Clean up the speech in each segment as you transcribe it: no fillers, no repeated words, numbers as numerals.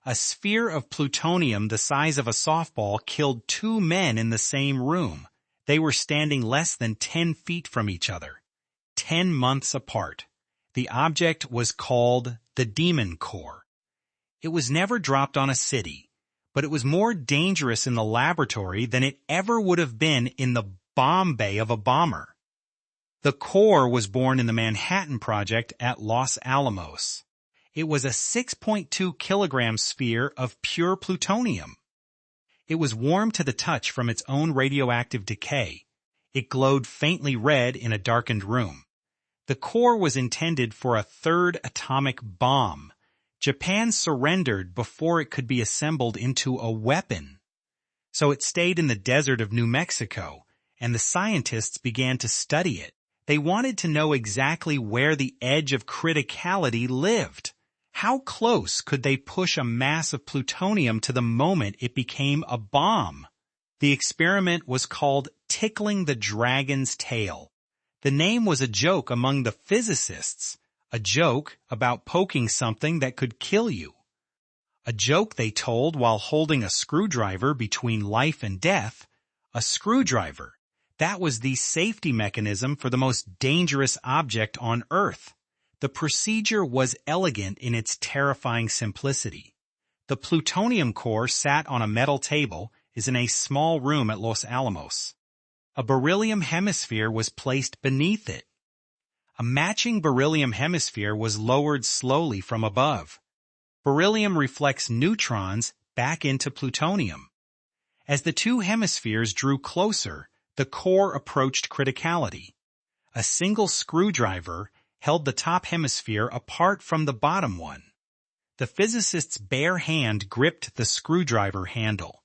A sphere of plutonium the size of a softball killed 2 men in the same room. They were standing less than 10 feet from each other, 10 months apart. The object was called the Demon Core. It was never dropped on a city, but it was more dangerous in the laboratory than it ever would have been in the bomb bay of a bomber. The core was born in the Manhattan Project at Los Alamos. It was a 6.2 kilogram sphere of pure plutonium. It was warm to the touch from its own radioactive decay. It glowed faintly red in a darkened room. The core was intended for a third atomic bomb. Japan surrendered before it could be assembled into a weapon. So it stayed in the desert of New Mexico, and the scientists began to study it. They wanted to know exactly where the edge of criticality lived. How close could they push a mass of plutonium to the moment it became a bomb? The experiment was called Tickling the Dragon's Tail. The name was a joke among the physicists, a joke about poking something that could kill you. A joke they told while holding a screwdriver between life and death. A screwdriver. That was the safety mechanism for the most dangerous object on Earth. The procedure was elegant in its terrifying simplicity. The plutonium core sat on a metal table is in a small room at Los Alamos. A beryllium hemisphere was placed beneath it. A matching beryllium hemisphere was lowered slowly from above. Beryllium reflects neutrons back into plutonium. As the two hemispheres drew closer, the core approached criticality. A single screwdriver held the top hemisphere apart from the bottom one. The physicist's bare hand gripped the screwdriver handle.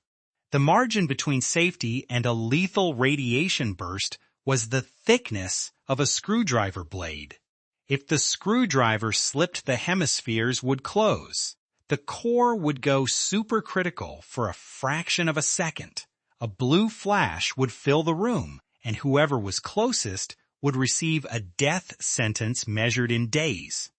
The margin between safety and a lethal radiation burst was the thickness of a screwdriver blade. If the screwdriver slipped, the hemispheres would close. The core would go supercritical for a fraction of a second. A blue flash would fill the room, and whoever was closest would receive a death sentence measured in days.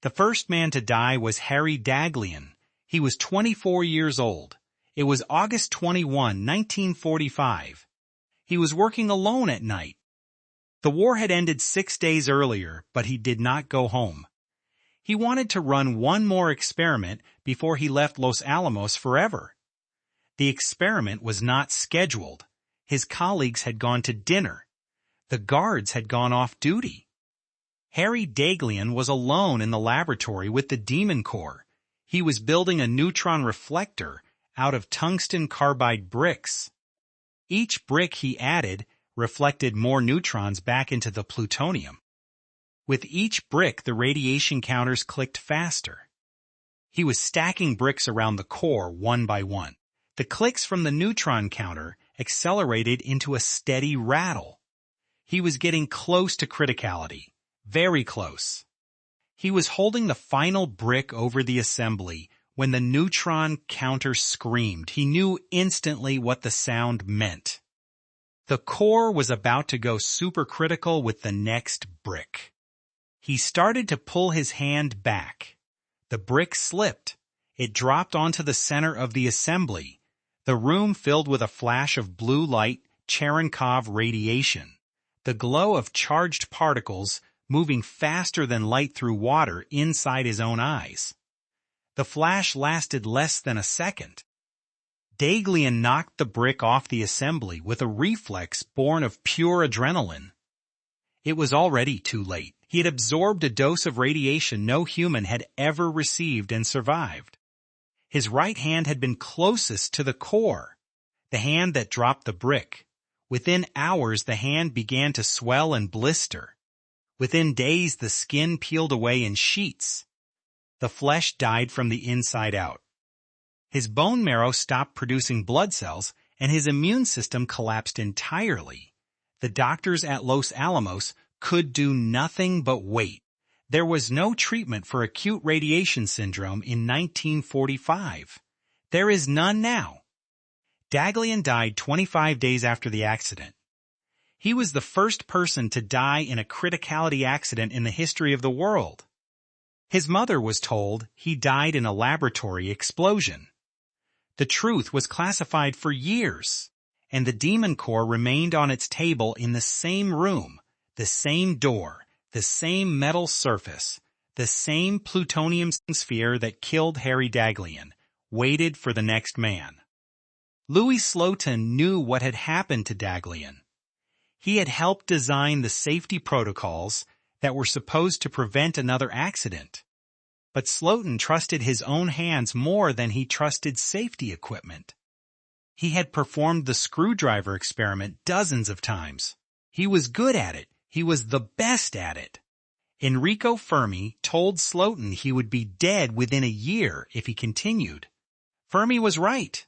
The first man to die was Harry Daghlian. He was 24 years old. It was August 21, 1945. He was working alone at night. The war had ended 6 days earlier, but he did not go home. He wanted to run one more experiment before he left Los Alamos forever. The experiment was not scheduled. His colleagues had gone to dinner. The guards had gone off duty. Harry Daghlian was alone in the laboratory with the Demon Core. He was building a neutron reflector out of tungsten carbide bricks. Each brick he added reflected more neutrons back into the plutonium. With each brick, the radiation counters clicked faster. He was stacking bricks around the core one by one. The clicks from the neutron counter accelerated into a steady rattle. He was getting close to criticality, very close. He was holding the final brick over the assembly when the neutron counter screamed. He knew instantly what the sound meant. The core was about to go supercritical with the next brick. He started to pull his hand back. The brick slipped. It dropped onto the center of the assembly. The room filled with a flash of blue light, Cherenkov radiation. The glow of charged particles moving faster than light through water inside his own eyes. The flash lasted less than a second. Daghlian knocked the brick off the assembly with a reflex born of pure adrenaline. It was already too late. He had absorbed a dose of radiation no human had ever received and survived. His right hand had been closest to the core, the hand that dropped the brick. Within hours, the hand began to swell and blister. Within days, the skin peeled away in sheets. The flesh died from the inside out. His bone marrow stopped producing blood cells, and his immune system collapsed entirely. The doctors at Los Alamos could do nothing but wait. There was no treatment for acute radiation syndrome in 1945. There is none now. Daghlian died 25 days after the accident. He was the first person to die in a criticality accident in the history of the world. His mother was told he died in a laboratory explosion. The truth was classified for years, and the demon core remained on its table in the same room, the same door, the same metal surface, the same plutonium sphere that killed Harry Daghlian, waited for the next man. Louis Slotin knew what had happened to Daghlian. He had helped design the safety protocols that were supposed to prevent another accident. But Slotin trusted his own hands more than he trusted safety equipment. He had performed the screwdriver experiment dozens of times. He was good at it. He was the best at it. Enrico Fermi told Slotin he would be dead within a year if he continued. Fermi was right.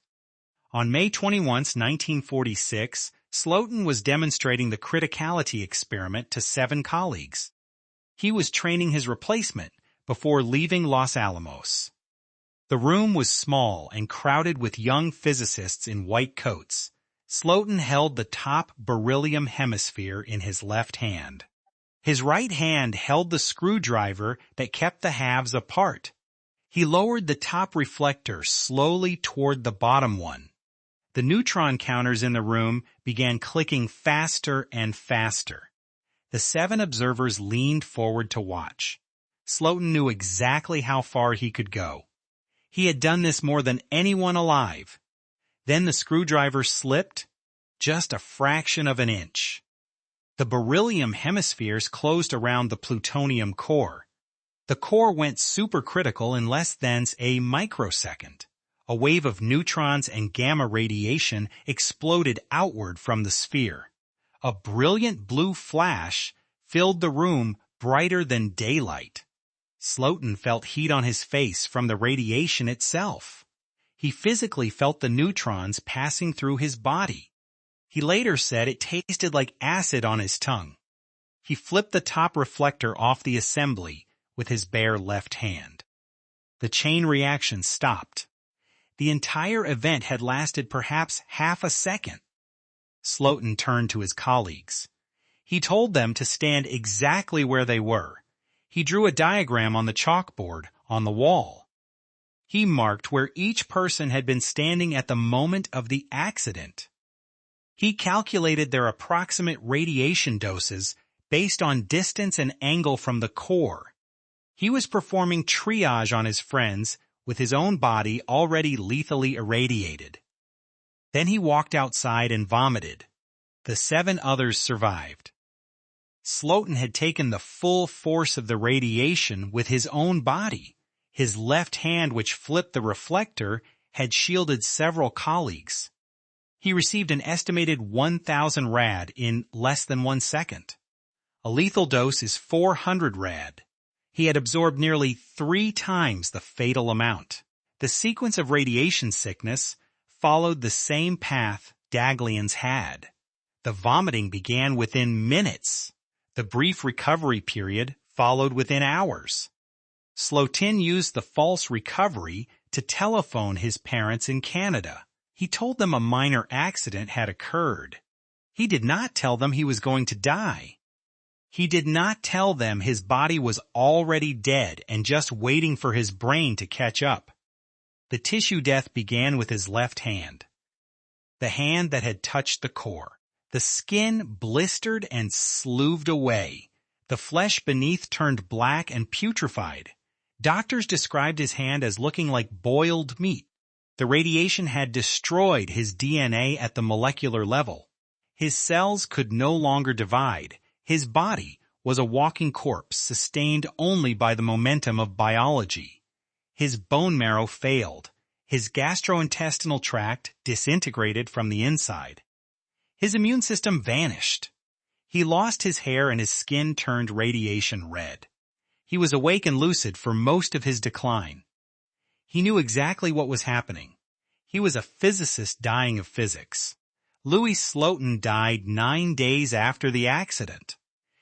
On May 21, 1946, Slotin was demonstrating the criticality experiment to 7 colleagues. He was training his replacement before leaving Los Alamos. The room was small and crowded with young physicists in white coats. Slotin held the top beryllium hemisphere in his left hand. His right hand held the screwdriver that kept the halves apart. He lowered the top reflector slowly toward the bottom one. The neutron counters in the room began clicking faster and faster. The 7 observers leaned forward to watch. Slotin knew exactly how far he could go. He had done this more than anyone alive. Then the screwdriver slipped, just a fraction of an inch. The beryllium hemispheres closed around the plutonium core. The core went supercritical in less than a microsecond. A wave of neutrons and gamma radiation exploded outward from the sphere. A brilliant blue flash filled the room brighter than daylight. Slotin felt heat on his face from the radiation itself. He physically felt the neutrons passing through his body. He later said it tasted like acid on his tongue. He flipped the top reflector off the assembly with his bare left hand. The chain reaction stopped. The entire event had lasted perhaps half a second. Slotin turned to his colleagues. He told them to stand exactly where they were. He drew a diagram on the chalkboard on the wall. He marked where each person had been standing at the moment of the accident. He calculated their approximate radiation doses based on distance and angle from the core. He was performing triage on his friends with his own body already lethally irradiated. Then he walked outside and vomited. The 7 others survived. Slotin had taken the full force of the radiation with his own body. His left hand, which flipped the reflector, had shielded several colleagues. He received an estimated 1,000 rad in less than 1 second. A lethal dose is 400 rad. He had absorbed nearly 3 times the fatal amount. The sequence of radiation sickness followed the same path Daghlian's had. The vomiting began within minutes. The brief recovery period followed within hours. Slotin used the false recovery to telephone his parents in Canada. He told them a minor accident had occurred. He did not tell them he was going to die. He did not tell them his body was already dead and just waiting for his brain to catch up. The tissue death began with his left hand, the hand that had touched the core. The skin blistered and sloughed away. The flesh beneath turned black and putrefied. Doctors described his hand as looking like boiled meat. The radiation had destroyed his DNA at the molecular level. His cells could no longer divide. His body was a walking corpse sustained only by the momentum of biology. His bone marrow failed. His gastrointestinal tract disintegrated from the inside. His immune system vanished. He lost his hair and his skin turned radiation red. He was awake and lucid for most of his decline. He knew exactly what was happening. He was a physicist dying of physics. Louis Slotin died 9 days after the accident.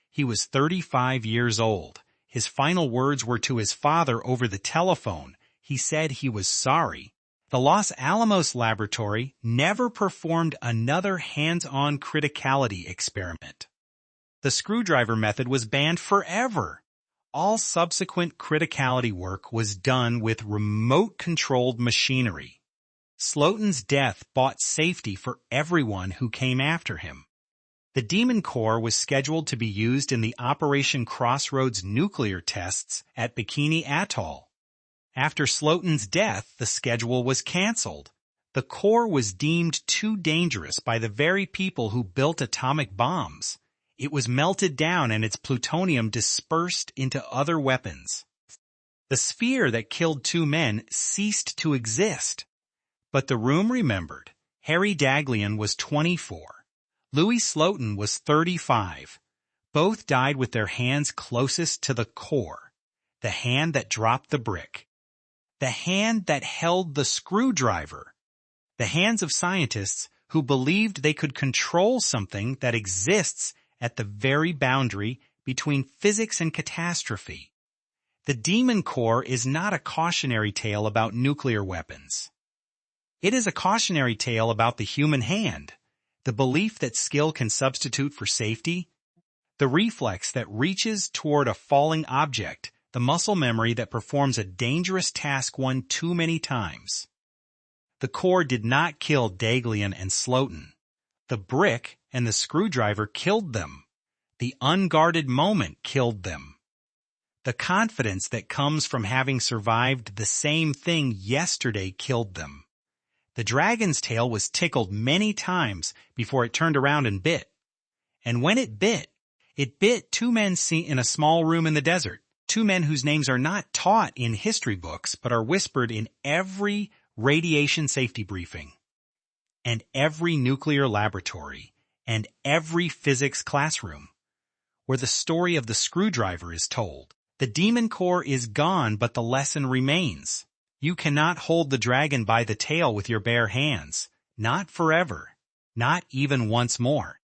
He was 35 years old. His final words were to his father over the telephone. He said he was sorry. The Los Alamos laboratory never performed another hands-on criticality experiment. The screwdriver method was banned forever. All subsequent criticality work was done with remote-controlled machinery. Slotin's death bought safety for everyone who came after him. The Demon Core was scheduled to be used in the Operation Crossroads nuclear tests at Bikini Atoll. After Slotin's death, the schedule was canceled. The core was deemed too dangerous by the very people who built atomic bombs. It was melted down and its plutonium dispersed into other weapons. The sphere that killed 2 men ceased to exist. But the room remembered. Harry Daghlian was 24. Louis Slotin was 35. Both died with their hands closest to the core. The hand that dropped the brick. The hand that held the screwdriver. The hands of scientists who believed they could control something that exists at the very boundary between physics and catastrophe. The Demon Core is not a cautionary tale about nuclear weapons. It is a cautionary tale about the human hand, the belief that skill can substitute for safety, the reflex that reaches toward a falling object, the muscle memory that performs a dangerous task one too many times. The core did not kill Daghlian and Slotin. The brick and the screwdriver killed them. The unguarded moment killed them. The confidence that comes from having survived the same thing yesterday killed them. The dragon's tail was tickled many times before it turned around and bit. And when it bit 2 men in a small room in the desert, 2 men whose names are not taught in history books but are whispered in every radiation safety briefing, and every nuclear laboratory, and every physics classroom, where the story of the screwdriver is told. The Demon Core is gone, but the lesson remains. You cannot hold the dragon by the tail with your bare hands. Not forever. Not even once more.